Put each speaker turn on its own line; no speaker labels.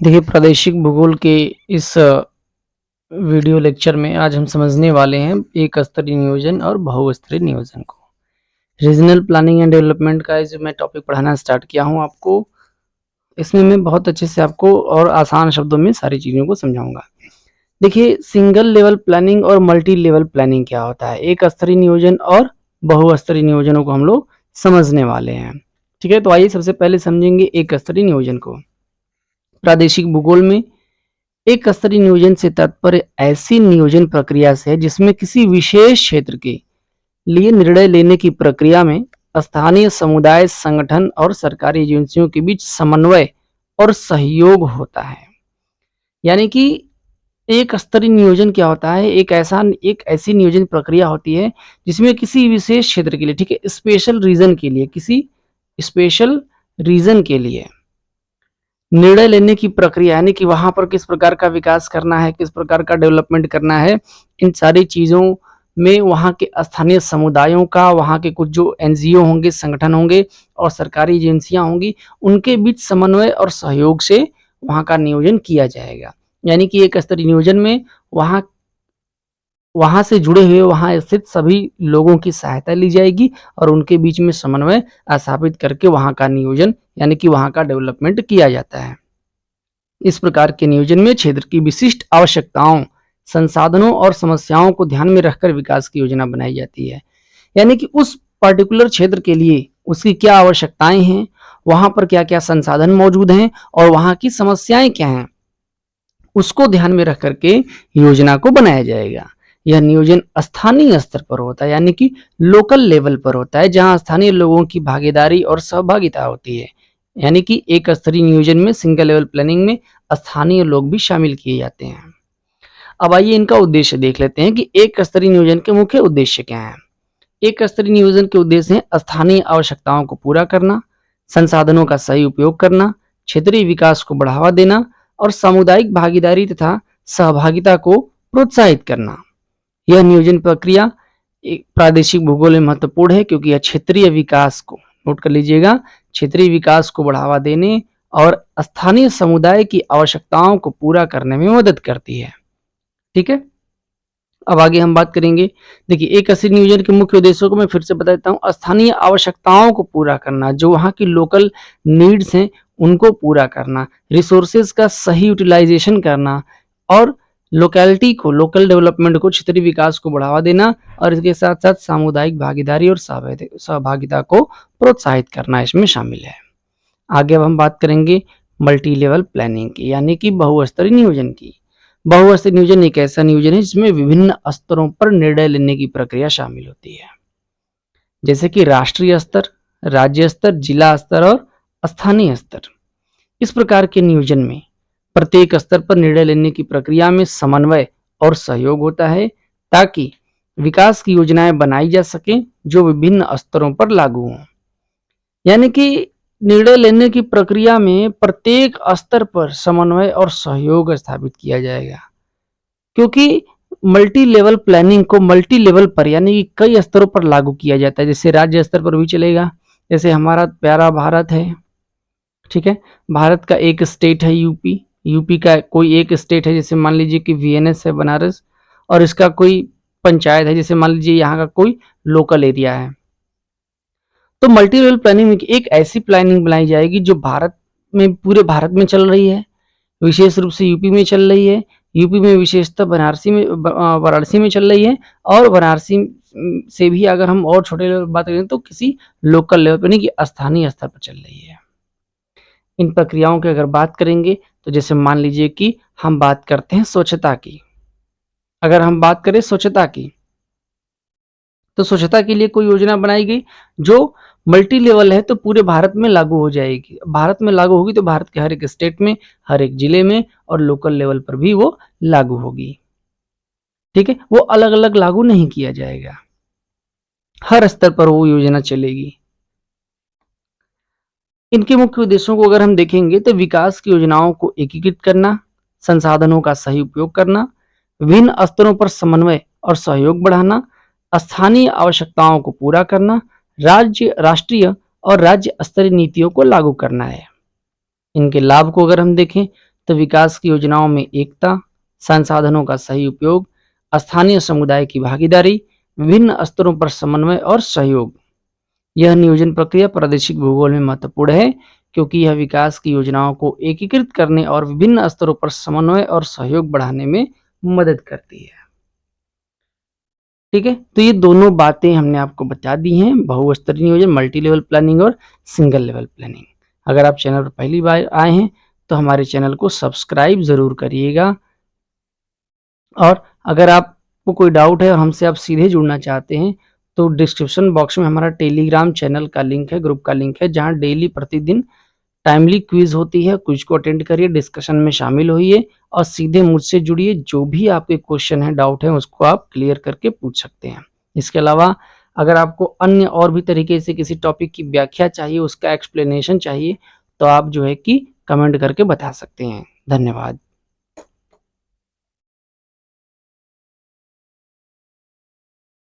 देखिए, प्रादेशिक भूगोल के इस वीडियो लेक्चर में आज हम समझने वाले हैं एक स्तरीय नियोजन और बहुस्तरीय नियोजन को। रीजनल प्लानिंग एंड डेवलपमेंट का जो मैं टॉपिक पढ़ाना स्टार्ट किया हूँ आपको, इसमें मैं बहुत अच्छे से आपको और आसान शब्दों में सारी चीज़ों को समझाऊँगा। देखिए, सिंगल लेवल प्लानिंग और मल्टी लेवल प्लानिंग क्या होता है? एक स्तरीय नियोजन और बहुस्तरीय नियोजनों को हम लोग समझने वाले हैं। ठीक है, तो आइए सबसे पहले समझेंगे एक स्तरीय नियोजन को। प्रादेशिक भूगोल में एक स्तरीय नियोजन से तात्पर्य ऐसी नियोजन प्रक्रिया से है जिसमें किसी विशेष क्षेत्र के लिए निर्णय लेने की प्रक्रिया में स्थानीय समुदाय, संगठन और सरकारी एजेंसियों के बीच समन्वय और सहयोग होता है। यानी कि एक स्तरीय नियोजन क्या होता है? एक ऐसी नियोजन प्रक्रिया होती है जिसमें किसी विशेष क्षेत्र के लिए, ठीक है, स्पेशल रीजन के लिए निर्णय लेने की प्रक्रिया, यानी कि वहाँ पर किस प्रकार का विकास करना है, किस प्रकार का डेवलपमेंट करना है, इन सारी चीज़ों में वहाँ के स्थानीय समुदायों का, वहाँ के कुछ जो एनजीओ होंगे, संगठन होंगे और सरकारी एजेंसियाँ होंगी, उनके बीच समन्वय और सहयोग से वहाँ का नियोजन किया जाएगा। यानी कि एक स्तरीय नियोजन में वहाँ वहाँ से जुड़े हुए, वहाँ स्थित सभी लोगों की सहायता ली जाएगी और उनके बीच में समन्वय स्थापित करके वहाँ का नियोजन, यानी कि वहाँ का डेवलपमेंट किया जाता है। इस प्रकार के नियोजन में क्षेत्र की विशिष्ट आवश्यकताओं, संसाधनों और समस्याओं को ध्यान में रखकर विकास की योजना बनाई जाती है। यानी कि उस पर्टिकुलर क्षेत्र के लिए उसकी क्या आवश्यकताएं हैं, वहां पर क्या क्या संसाधन मौजूद हैं और वहां की समस्याएं क्या हैं, उसको ध्यान में रख करके योजना को बनाया जाएगा। यह नियोजन स्थानीय स्तर पर होता है, यानी कि लोकल लेवल पर होता है, जहां स्थानीय लोगों की भागीदारी और सहभागिता होती है। यानी कि एक स्तरीय नियोजन में, सिंगल लेवल प्लानिंग में स्थानीय लोग भी शामिल किए जाते हैं। अब आइए इनका उद्देश्य देख लेते हैं कि एक स्तरीय नियोजन के मुख्य उद्देश्य क्या हैं। एक स्तरीय नियोजन के उद्देश्य हैं स्थानीय आवश्यकताओं को पूरा करना, संसाधनों का सही उपयोग करना, क्षेत्रीय विकास को बढ़ावा देना और सामुदायिक भागीदारी तथा सहभागिता को प्रोत्साहित करना। यह नियोजन प्रक्रिया एक प्रादेशिक भूगोल में महत्वपूर्ण है क्योंकि यह क्षेत्रीय विकास को, नोट कर लीजिएगा, क्षेत्रीय विकास को बढ़ावा देने और स्थानीय समुदाय की आवश्यकताओं को पूरा करने में मदद करती है। ठीक है, अब आगे हम बात करेंगे। देखिए, एक स्तरीय नियोजन के मुख्य उद्देश्यों को मैं फिर से बता देता हूँ। स्थानीय आवश्यकताओं को पूरा करना, जो वहाँ की लोकल नीड्स हैं उनको पूरा करना, रिसोर्सेज का सही यूटिलाइजेशन करना और लोकेलिटी को, लोकल डेवलपमेंट को, क्षेत्रीय विकास को बढ़ावा देना और इसके साथ साथ सामुदायिक भागीदारी और सहभागिता को प्रोत्साहित करना इसमें शामिल है। आगे अब हम बात करेंगे मल्टी लेवल प्लानिंग की, यानी कि बहुस्तरीय नियोजन की। बहुस्तरीय नियोजन एक ऐसा नियोजन है जिसमें विभिन्न स्तरों पर निर्णय लेने की प्रक्रिया शामिल होती है, जैसे कि राष्ट्रीय स्तर, राज्य स्तर, जिला स्तर और स्थानीय स्तर। इस प्रकार के नियोजन में प्रत्येक स्तर पर निर्णय लेने की प्रक्रिया में समन्वय और सहयोग होता है ताकि विकास की योजनाएं बनाई जा सकें जो विभिन्न स्तरों पर लागू हों। यानी कि निर्णय लेने की प्रक्रिया में प्रत्येक स्तर पर समन्वय और सहयोग स्थापित किया जाएगा, क्योंकि मल्टी लेवल प्लानिंग को मल्टी लेवल पर, यानी कि कई स्तरों पर लागू किया जाता है। जैसे राज्य स्तर पर भी चलेगा, जैसे हमारा प्यारा भारत है, ठीक है, भारत का एक स्टेट है यूपी, यूपी का कोई एक स्टेट है, जैसे मान लीजिए कि वीएनएस है बनारस, और इसका कोई पंचायत है, जैसे मान लीजिए यहाँ का कोई लोकल एरिया है। तो मल्टी लेवल प्लानिंग में एक ऐसी प्लानिंग बनाई जाएगी जो पूरे भारत में चल रही है, विशेष रूप से यूपी में चल रही है, यूपी में विशेषतः वाराणसी में चल रही है, और वाराणसी से भी अगर हम और छोटे लेवल बात करें तो किसी लोकल लेवल पर, यानी कि स्थानीय स्तर पर चल रही है। इन प्रक्रियाओं की अगर बात करेंगे तो जैसे मान लीजिए कि हम बात करते हैं स्वच्छता की। अगर हम बात करें स्वच्छता की, तो स्वच्छता के लिए कोई योजना बनाई गई जो मल्टी लेवल है, तो पूरे भारत में लागू हो जाएगी। भारत में लागू होगी तो भारत के हर एक स्टेट में, हर एक जिले में और लोकल लेवल पर भी वो लागू होगी। ठीक है, वो अलग अलग लागू नहीं किया जाएगा, हर स्तर पर वो योजना चलेगी। इनके मुख्य उद्देश्यों को अगर हम देखेंगे तो विकास की योजनाओं को एकीकृत करना, संसाधनों का सही उपयोग करना, विभिन्न स्तरों पर समन्वय और सहयोग बढ़ाना, स्थानीय आवश्यकताओं को पूरा करना, राष्ट्रीय और राज्य स्तरीय नीतियों को लागू करना है। इनके लाभ को अगर हम देखें तो विकास की योजनाओं में एकता, संसाधनों का सही उपयोग, स्थानीय समुदाय की भागीदारी, विभिन्न स्तरों पर समन्वय और सहयोग। यह नियोजन प्रक्रिया प्रादेशिक भूगोल में महत्वपूर्ण है क्योंकि यह विकास की योजनाओं को एकीकृत करने और विभिन्न स्तरों पर समन्वय और सहयोग बढ़ाने में मदद करती है। ठीक है, तो ये दोनों बातें हमने आपको बता दी हैं, बहुस्तरीय नियोजन, मल्टी लेवल प्लानिंग और सिंगल लेवल प्लानिंग। अगर आप चैनल पर पहली बार आए हैं तो हमारे चैनल को सब्सक्राइब ज़रूर करिएगा। और अगर आपको कोई डाउट है और हमसे आप सीधे जुड़ना चाहते हैं तो डिस्क्रिप्शन बॉक्स में हमारा टेलीग्राम चैनल का लिंक है, ग्रुप का लिंक है, जहाँ डेली प्रतिदिन टाइमली क्विज होती है। क्विज को अटेंड करिए, डिस्कशन में शामिल होइए और सीधे मुझसे जुड़िए। जो भी आपके क्वेश्चन है, डाउट है, उसको आप क्लियर करके पूछ सकते हैं। इसके अलावा अगर आपको अन्य और भी तरीके से किसी टॉपिक की व्याख्या चाहिए, उसका एक्सप्लेनेशन चाहिए, तो आप जो है कि कमेंट करके बता सकते हैं। धन्यवाद।